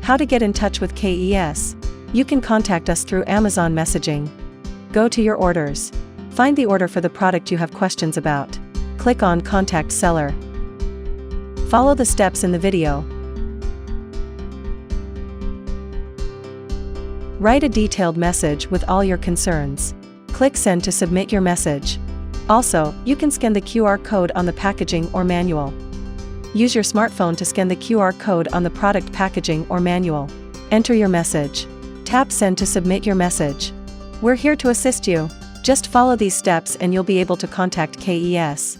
How to get in touch with KES. You can contact us through Amazon messaging. Go to your orders. Find the order for the product you have questions about. Click on Contact Seller. Follow the steps in the video. Write a detailed message with all your concerns. Click Send to submit your message. Also, you can scan the QR code on the packaging or manual. Use your smartphone to scan the QR code on the product packaging or manual. Enter your message. Tap Send to submit your message. We're here to assist you. Just follow these steps and you'll be able to contact KES.